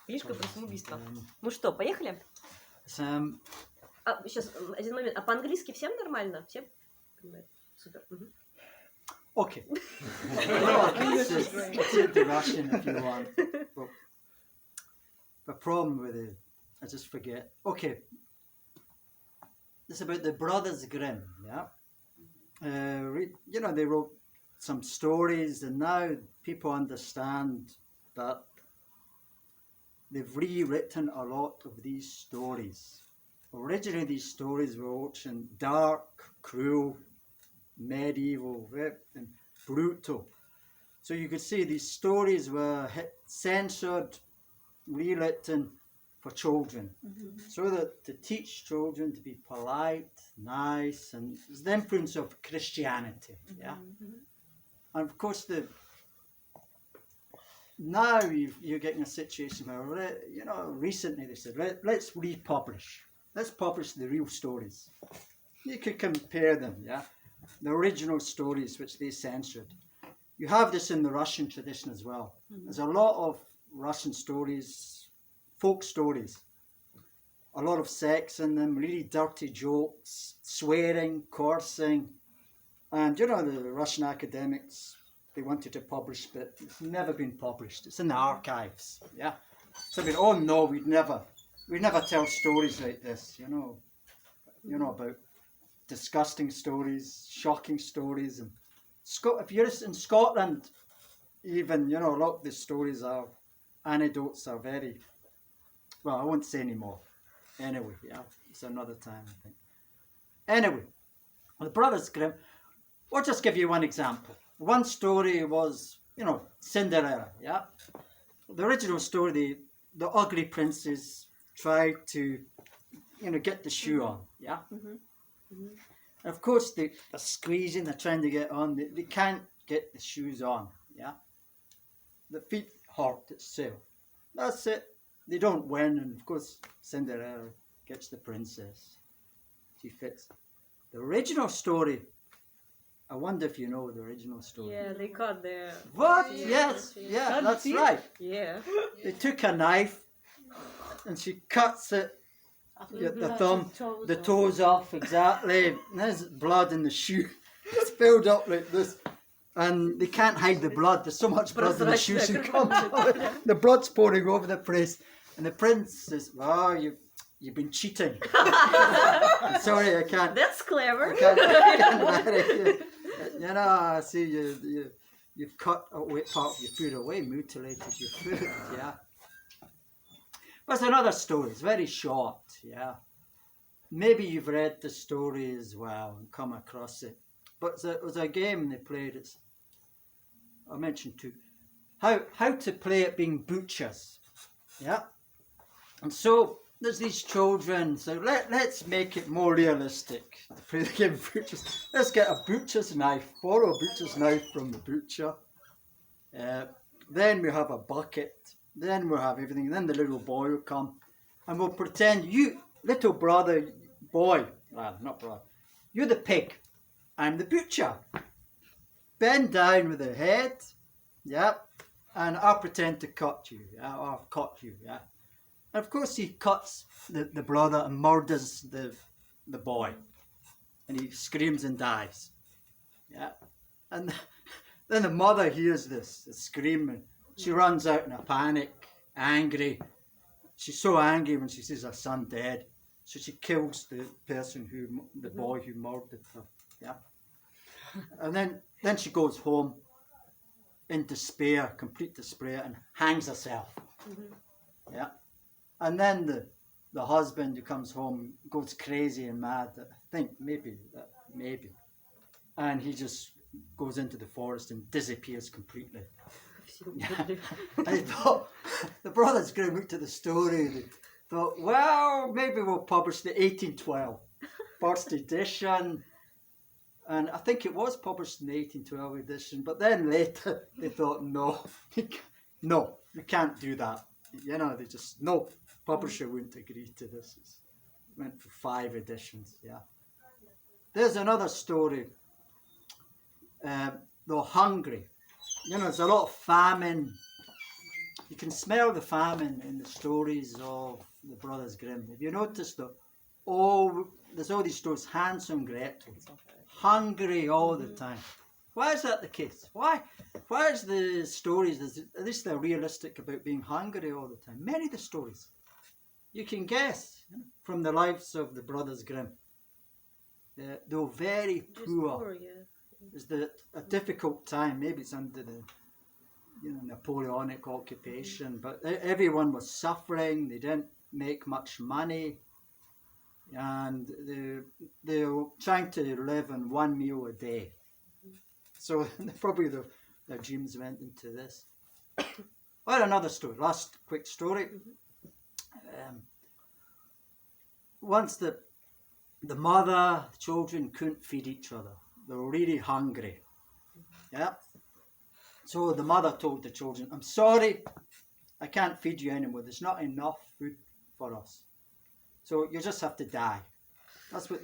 Книжка про самоубийство. Ну что, поехали? Сейчас, один момент. А по-английски всем нормально? Всем? Супер. Okay. Take the Russian if you want. But the problem with it, I just forget. Okay. It's about the Brothers Grimm, yeah? They wrote some stories, and now people understand that they've rewritten a lot of these stories. Originally, these stories were ancient, dark, cruel, medieval, and brutal. So you could see these stories were censored, rewritten for children, so that to teach children to be polite, nice, and it's the influence of Christianity, yeah. And of course, now you're getting a situation where, recently they said, let's republish. Let's publish the real stories. You could compare them, yeah? The original stories which they censored. You have this in the Russian tradition as well. There's a lot of Russian stories, folk stories. A lot of sex in them, really dirty jokes, swearing, cursing. And, the Russian academics, they wanted to publish, but it's never been published. It's in the archives, yeah? So no, we'd never tell stories like this, about disgusting stories, shocking stories. And if you're in Scotland, even, a lot of the stories anecdotes are very, well, I won't say any more. Anyway, yeah, it's another time, I think. Anyway, the Brothers Grimm, I'll just give you one example. One story was, Cinderella, yeah? The original story, the ugly princess tried to, get the shoe on, yeah? And of course, they're squeezing, they're trying to get on, they can't get the shoes on, yeah? The feet hurt itself. That's it. They don't win, and of course, Cinderella gets the princess. She fits. The original story, I wonder if you know the original story. Yeah, they cut the... What? Yes, yeah, that's right. Yeah. They took a knife, and she cuts it, the thumb, the toes off, exactly. And there's blood in the shoe. It's filled up like this. And they can't hide the blood. There's so much blood in the shoe. The blood's pouring over the place. And the prince says, "Oh, you've been cheating." I'm sorry, I can't. That's clever. I can't marry you. I see you've cut away part of your foot away, mutilated your foot, yeah. But it's another story. It's very short, yeah. Maybe you've read the story as well and come across it. But it was a game they played. I mentioned too. How to play it being butchers, yeah. And so there's these children. So let's make it more realistic to play the game of butchers. Let's get a butcher's knife. Borrow a butcher's knife from the butcher. Then we have a bucket. Then we'll have everything. Then the little boy will come, and we'll pretend you, little brother, boy, well, not brother, you're the pig. I'm the butcher. Bend down with the head, yeah, and I'll pretend to cut you, yeah, or I'll cut you, yeah. And of course he cuts the brother and murders the boy, and he screams and dies, yeah. And then the mother hears this screaming. She runs out in a panic, angry. She's so angry when she sees her son dead, so she kills the person the boy who murdered her, yeah. And then she goes home in despair, complete despair, and hangs herself. Yeah. And then the husband who comes home goes crazy and mad. I think maybe. And he just goes into the forest and disappears completely. Yeah. I thought, the Brothers Grimm looked at the story and they thought, well, maybe we'll publish the 1812 first edition. And I think it was published in the 1812 edition, but then later they thought, no, we can't do that. They just, no, publisher wouldn't agree to this. It's meant for 5 editions, yeah. There's another story, though hungry. There's a lot of famine you can smell the famine in the stories of the Brothers Grimm. Have you noticed that there's all these stories, Hansel and Gretel, hungry all the time? Why is that the case? Why is the stories, at least they're realistic about being hungry all the time? Many of the stories, you can guess, from the lives of the Brothers Grimm. They were very poor. It was a difficult time. Maybe it's under the Napoleonic occupation, but everyone was suffering. They didn't make much money, and they were trying to live on one meal a day. So probably their dreams went into this. Or another story, last quick story. Once the mother, the children couldn't feed each other. They were really hungry. Yeah. So the mother told the children, I'm sorry, I can't feed you anymore. There's not enough food for us. So you just have to die. That's what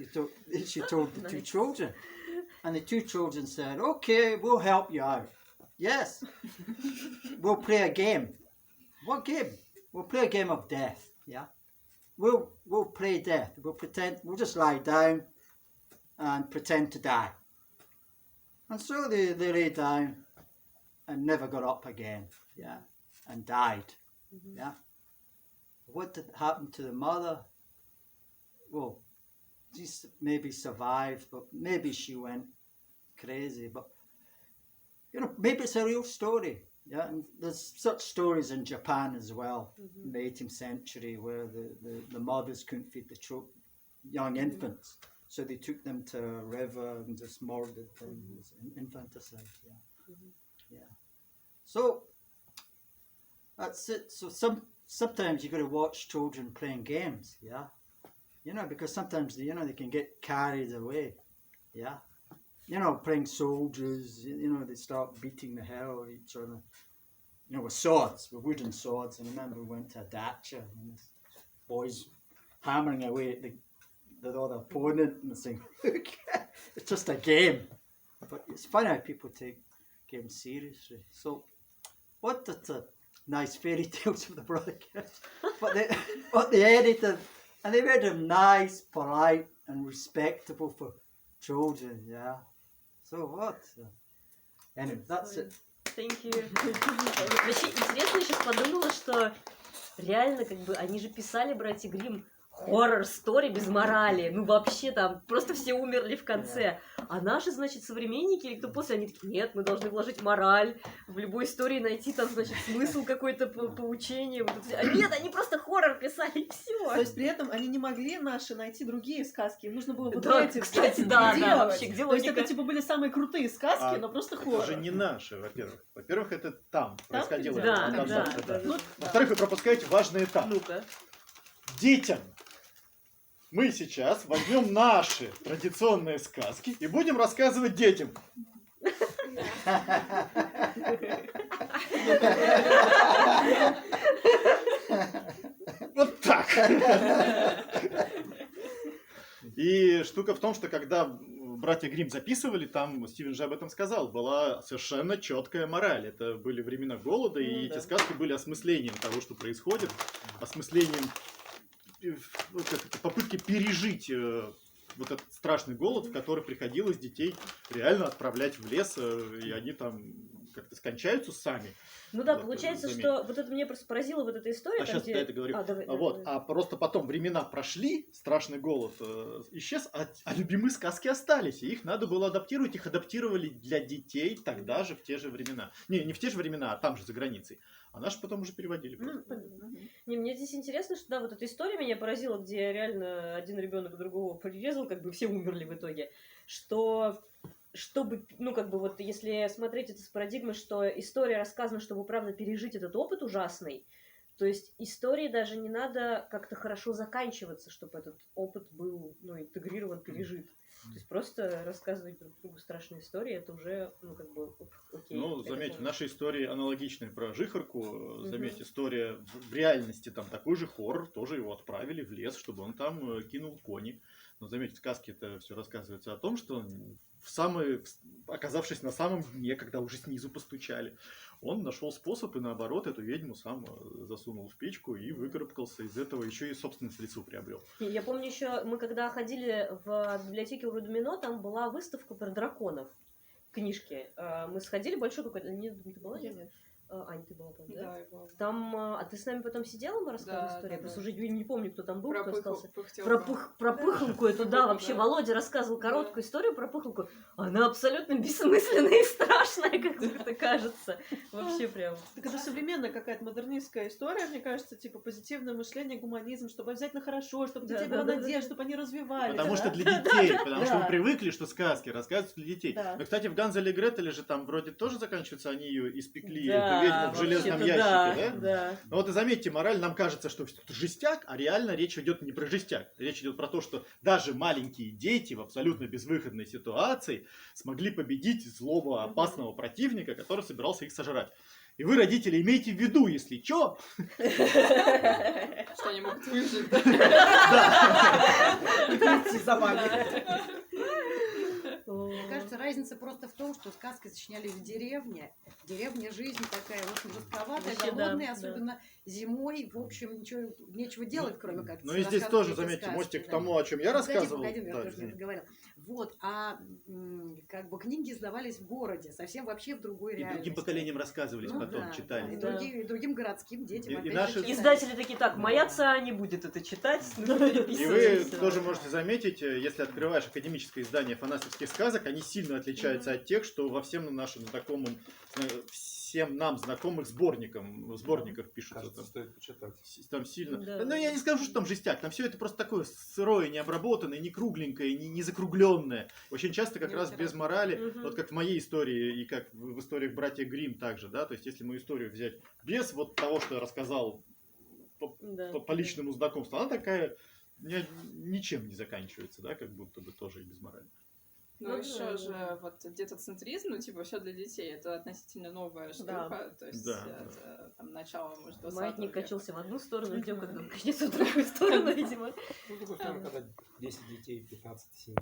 she told the two children. And the two children said, okay, we'll help you out. Yes, we'll play a game. What game? We'll play a game of death. Yeah, we'll play death. We'll just lie down and pretend to die. And so they lay down and never got up again. Yeah, and died. Yeah. What did happen to the mother? Well, she maybe survived, but maybe she went crazy. But maybe it's a real story. Yeah, and there's such stories in Japan as well, in the 18th century, where the mothers couldn't feed the young infants, so they took them to a river and just murdered them. Infanticide. Yeah, yeah. So that's it. So sometimes you got to watch children playing games. Yeah. Because sometimes they can get carried away, yeah. Playing soldiers, they start beating the hell out of each other, with swords, with wooden swords. And I remember we went to a dacha, and this boys hammering away at the other opponent and saying, look, it's just a game. But it's funny how people take games seriously. So, what the nice fairy tales of the Brother Kids, but they edited. And they made them nice, polite, and respectable for children, yeah. So what? Anyway, that's it. Thank you. Вообще интересно, я сейчас подумала, что реально, они же писали, братья Гримм, хоррор-стори без морали. Ну, вообще там просто все умерли в конце. А наши, значит, современники или кто после, они такие, нет, мы должны вложить мораль, в любой истории найти там, значит, смысл какой-то, поучение. А нет, они просто хоррор писали, и все. То есть при этом они не могли наши найти другие сказки. Им нужно было вот да, эти, кстати, да, вообще, где логика? То есть это типа были самые крутые сказки, но просто хоррор. Это же не наши, во-первых. Во-первых, это там происходило. Да. Во-вторых, вы пропускаете важный этап. Ну-ка. Детям. Мы сейчас возьмем наши традиционные сказки и будем рассказывать детям. Вот так. И штука в том, что когда братья Гримм записывали, там Стивен же об этом сказал, была совершенно четкая мораль. Это были времена голода, и эти сказки были осмыслением того, что происходит, осмыслением попытки пережить вот этот страшный голод, в который приходилось детей реально отправлять в лес, и они там как-то скончаются сами. Ну да, получается, что вот это меня просто поразила вот эта история. А сейчас я это говорю. А просто потом времена прошли, страшный голод исчез, а любимые сказки остались, и их надо было адаптировать, их адаптировали для детей тогда же, в те же времена. Не в те же времена, а там же, за границей. А наши потом уже переводили. Не, мне здесь интересно, что да, вот эта история меня поразила, где реально один ребенок другого прирезал, все умерли в итоге. Чтобы, вот если смотреть это с парадигмой, что история рассказана, чтобы, правда, пережить этот опыт ужасный, то есть истории даже не надо как-то хорошо заканчиваться, чтобы этот опыт был, интегрирован, пережит. То есть просто рассказывать друг другу страшные истории, это уже, ну, как бы, окей. Ну, это заметьте, в можно. нашей истории аналогичной про жихарку, заметьте, история в реальности, там такой же хоррор, тоже его отправили в лес, чтобы он там кинул кони. Но заметьте, в сказке это все рассказывается о том, что он оказавшись на самом дне, когда уже снизу постучали, он нашел способ и наоборот эту ведьму сам засунул в печку и выкарабкался из этого, еще и собственность в лесу приобрел. Я помню еще, мы когда ходили в библиотеке у Рудомино, там была выставка про драконов, книжки. Мы сходили, большой какой-то... Нет, ты была? Нет. Ань, ты была там, да? Да, я была. Там, а ты с нами потом сидела, мы рассказывали Да, историю? да, Я просто да. уже не помню, кто там был, кто остался. Пыхтелка. Про пыхалку эту, да, вообще Да. Володя рассказывал короткую историю про пыхалку. Она абсолютно бессмысленная и страшная, как это кажется. Вообще прям. Так это современная какая-то модернистская история, мне кажется, типа позитивное мышление, гуманизм, чтобы обязательно хорошо, чтобы детей была надежда, чтобы они развивались. Потому да? что для детей, потому что Да. мы привыкли, что сказки рассказываются для детей. Да. Но, кстати, в Ганзеле и Гретеле же там вроде тоже заканчивается, они ее испекли, Да, эту ведьму в железном вообще-то ящике, да? Да. Ну вот и заметьте, мораль, нам кажется, что это жестяк, а реально речь идет не про жестяк. Речь идет про то, что даже маленькие дети в абсолютно безвыходной ситуации смогли победить злого, опасного противника, который собирался их сожрать. И вы, родители, имейте в виду, если что, Что они могут выжить. Идти за вами. Мне кажется, разница просто в том, что сказки сочиняли в деревне. Деревня жизнь такая, в общем, жестковатая, Вообще, да, голодная, да. особенно зимой. В общем, нечего делать, кроме как Ну и здесь тоже, рассказывать эти заметьте, сказки, мостик к да. тому, о чем я рассказывал. Погоди, я Да, тоже не извини. договорила. Вот, как бы книги издавались в городе, совсем вообще в другой И реальности. другим поколениям рассказывались Ну потом, да, читали. и Да. другим городским детям. И опять же, наши- читали. Издатели такие, так, моя ца не будет это читать. Ну, И вы переписывайтесь. тоже можете заметить, если открываешь академическое издание фанастовских сказок, они сильно отличаются от тех, что во всем нашим знакомым, всем нам знакомых сборниках пишутся. Кажется, стоит почитать. Там сильно. Да. Ну, я не скажу, что там жестяк. Там все это просто такое сырое, необработанное, не кругленькое, не закругленное. Очень часто как Не раз без литература. морали, Мгм. вот как в моей истории и как в историях братьев Гримм также, да, то есть если мою историю взять без вот того, что я рассказал Да. по личному знакомству, она такая ничем не заканчивается, да, как будто бы тоже и без морали. Ну, Ну, еще да, же да. вот детоцентризм, ну, типа, все для детей, это относительно новая штука, то есть Да, это там начало, может, 20 Маятник века. качался в одну сторону, ждем, когда он качнется в другую сторону, видимо. Ну, с другой стороны, когда 10 детей, 15 семей,